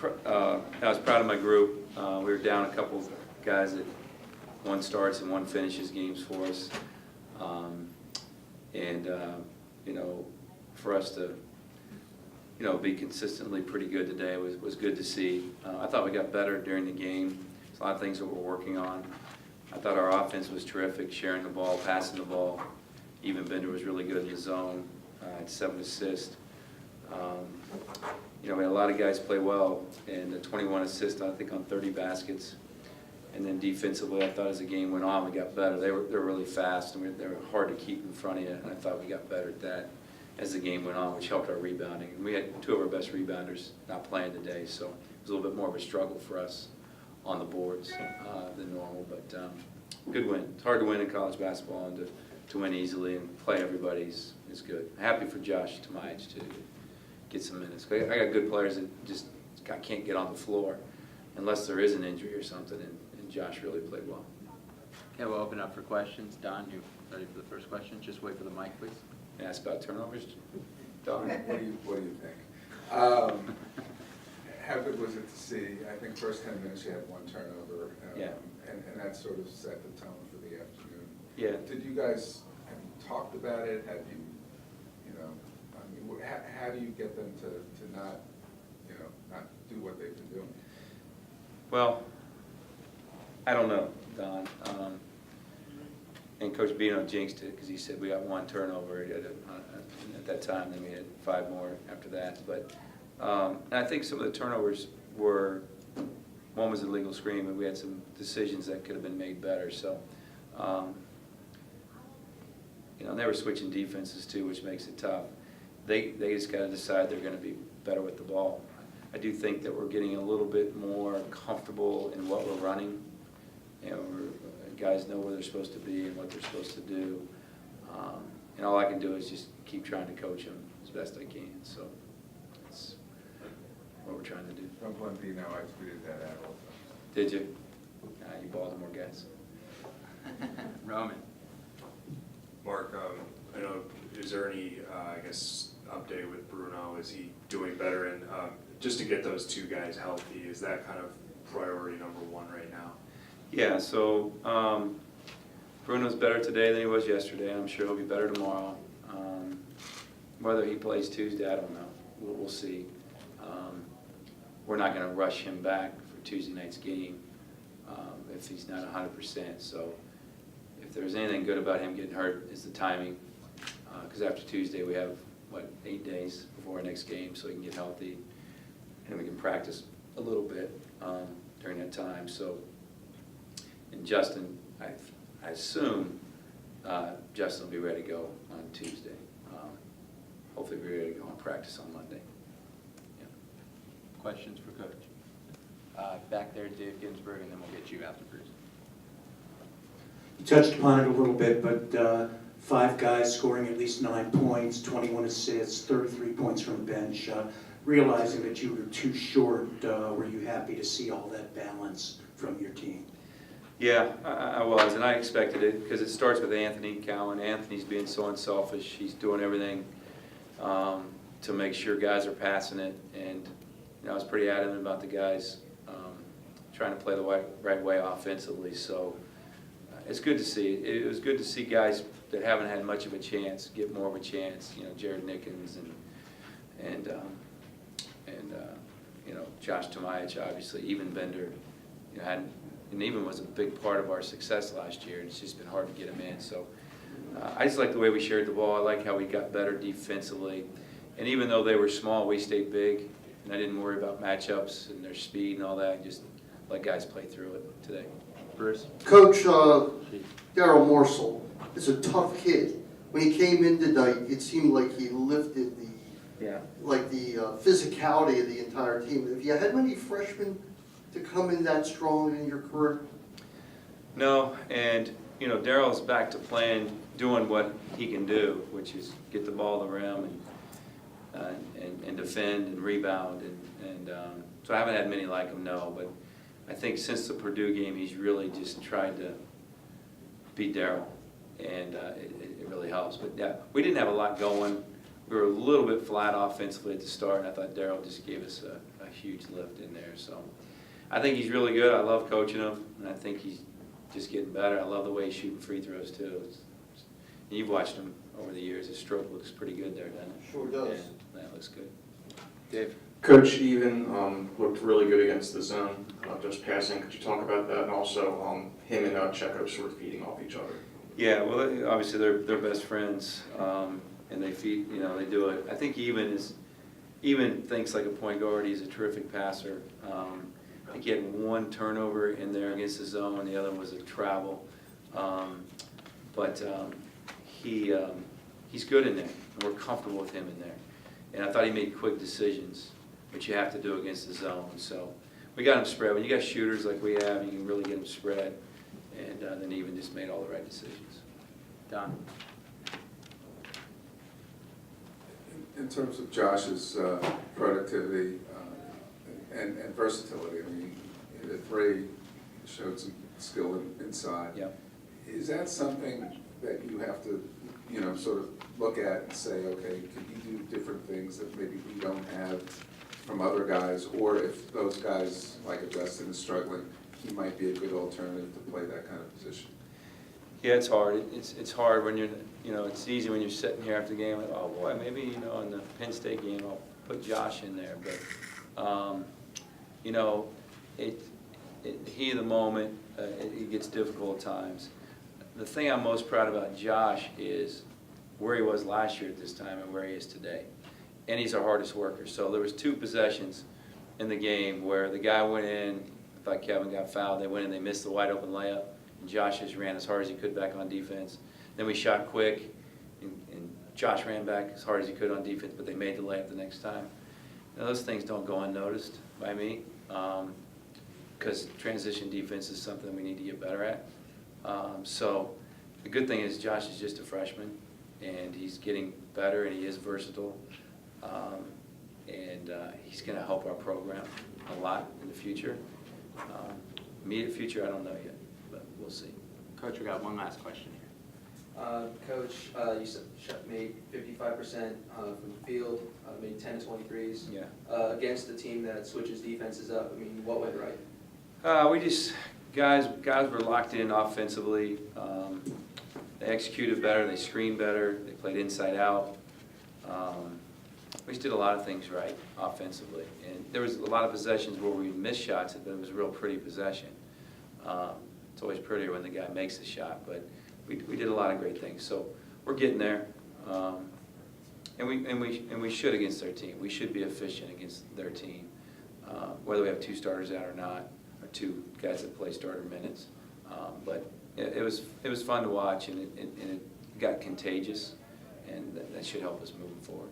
I was proud of my group. We were down a couple of guys that one starts and one finishes games for us. You know, for us to, you know, be consistently pretty good today was good to see. I thought we got better during the game. There's a lot of things that we're working on. I thought our offense was terrific, sharing the ball, passing the ball. Even Bender was really good in the zone, had 7 assists. You know, we had a lot of guys play well, and 21 assists, I think, on 30 baskets. And then defensively, I thought as the game went on, we got better. They were really fast, and they were hard to keep in front of you, and I thought we got better at that as the game went on, which helped our rebounding. And we had 2 of our best rebounders not playing today, so it was a little bit more of a struggle for us on the boards than normal, but good win. It's hard to win in college basketball, and to win easily and play everybody is good. Happy for Josh Tomaic to get some minutes. I got good players that just can't get on the floor unless there is an injury or something, and Josh really played well. Okay, we'll open up for questions. Don, you ready for the first question? Just wait for the mic, please. Ask about turnovers, Don. What do you think? How good was it to see? I think first 10 minutes you had 1 turnover, Yeah. and that sort of set the tone for the afternoon. Yeah. Did you guys have you talked about it? Have you, you know, I mean, how do you get them to not, you know, not do what they've been doing? Well, I don't know, Don. And Coach Bino jinxed it because he said we got 1 turnover at that time, then we had 5 more after that. But and I think some of the turnovers were, one was a legal screen, and we had some decisions that could have been made better. So, you know, they were switching defenses too, which makes it tough. They just got to decide they're going to be better with the ball. I do think that we're getting a little bit more comfortable in what we're running. You know, guys know where they're supposed to be and what they're supposed to do. And all I can do is just keep trying to coach them as best I can. So that's what we're trying to do. Don't blame me now, I tweeted that out also. Did you? You Baltimore guys. Roman. Mark, I know, is there any, I guess, update with Bruno? Is he doing better? And just to get those 2 guys healthy, is that kind of priority number 1 right now? Yeah, so Bruno's better today than he was yesterday. I'm sure he'll be better tomorrow. Whether he plays Tuesday, I don't know. We'll see. We're not going to rush him back for Tuesday night's game if he's not 100%. So if there's anything good about him getting hurt, it's the timing. Because after Tuesday, we have, 8 days before our next game, so he can get healthy. And we can practice a little bit during that time. So. And Justin, I assume Justin will be ready to go on Tuesday. Hopefully be ready to go on practice on Monday. Yeah. Questions for Coach? Back there, Dave Ginsburg, and then we'll get you after Bruce. You touched upon it a little bit, but 5 guys scoring at least 9 points, 21 assists, 33 points from the bench. Realizing that you were too short, were you happy to see all that balance from your team? Yeah, I was, and I expected it because it starts with Anthony Cowan. Anthony's being so unselfish. He's doing everything to make sure guys are passing it, and you know, I was pretty adamant about the guys trying to play the right way offensively. So it's good to see. It was good to see guys that haven't had much of a chance get more of a chance. You know, Jared Nickens and you know, Josh Tomaic, obviously, even Bender, you know, hadn't. And even was a big part of our success last year. It's just been hard to get him in. So I just like the way we shared the ball. I like how we got better defensively. And even though they were small, we stayed big. And I didn't worry about matchups and their speed and all that. I just let guys play through it today. Bruce? Coach, Darryl Morsell is a tough kid. When he came in tonight, it seemed like he lifted the physicality of the entire team. Have you had many freshmen to come in that strong in your career? No, and you know, Darryl's back to playing, doing what he can do, which is get the ball to the rim and defend and rebound, and so I haven't had many like him, no, but I think since the Purdue game, he's really just tried to beat Darryl, and it really helps. But yeah, we didn't have a lot going. we were a little bit flat offensively at the start, and I thought Darryl just gave us a huge lift in there. So I think he's really good. I love coaching him, and I think he's just getting better. I love the way he's shooting free throws too. And you've watched him over the years. His stroke looks pretty good there, doesn't it? Sure does. Yeah, that looks good. Dave? Coach even looked really good against the zone, just passing. Could you talk about that? And also him and Checo sort of feeding off each other. Yeah, well, obviously they're best friends, and they feed. You know, they do it. I think even thinks like a point guard. He's a terrific passer. I think he had one turnover in there against the zone. The other was a travel, but he's good in there, and we're comfortable with him in there. And I thought he made quick decisions, which you have to do against the zone. So we got him spread. When you got shooters like we have, you can really get him spread. And then he even just made all the right decisions. Don? In terms of Josh's productivity and versatility, I mean, the three showed some skill inside. Yep. Is that something that you have to, you know, sort of look at and say, okay, could he do different things that maybe we don't have from other guys? Or if those guys, like if Weston is struggling, he might be a good alternative to play that kind of position? Yeah, it's hard. It's hard when it's easy when you're sitting here after the game, like, oh boy, maybe, in the Penn State game, I'll put Josh in there. But, heat of the moment, it gets difficult at times. The thing I'm most proud about Josh is where he was last year at this time and where he is today. And he's our hardest worker. So there was 2 possessions in the game where the guy went in, I thought Kevin got fouled, they went in, they missed the wide open layup, and Josh just ran as hard as he could back on defense. Then we shot quick, and Josh ran back as hard as he could on defense, but they made the layup the next time. Now, those things don't go unnoticed by me, because transition defense is something we need to get better at. So the good thing is Josh is just a freshman, and he's getting better, and he is versatile, and he's going to help our program a lot in the future. Immediate future, I don't know yet, but we'll see. Coach, we got one last question here. Coach, you said made 55% from the field, made 10 to 23s. Yeah. Against the team that switches defenses up, I mean, what went right? We just guys were locked in offensively. They executed better, they screened better, they played inside out. We just did a lot of things right offensively, and there was a lot of possessions where we missed shots, but it was a real pretty possession. It's always prettier when the guy makes the shot, but we did a lot of great things. So we're getting there, and we should against their team. We should be efficient against their team, whether we have 2 starters out or not, or 2 guys that play starter minutes. But it was fun to watch, and it got contagious, and that should help us moving forward.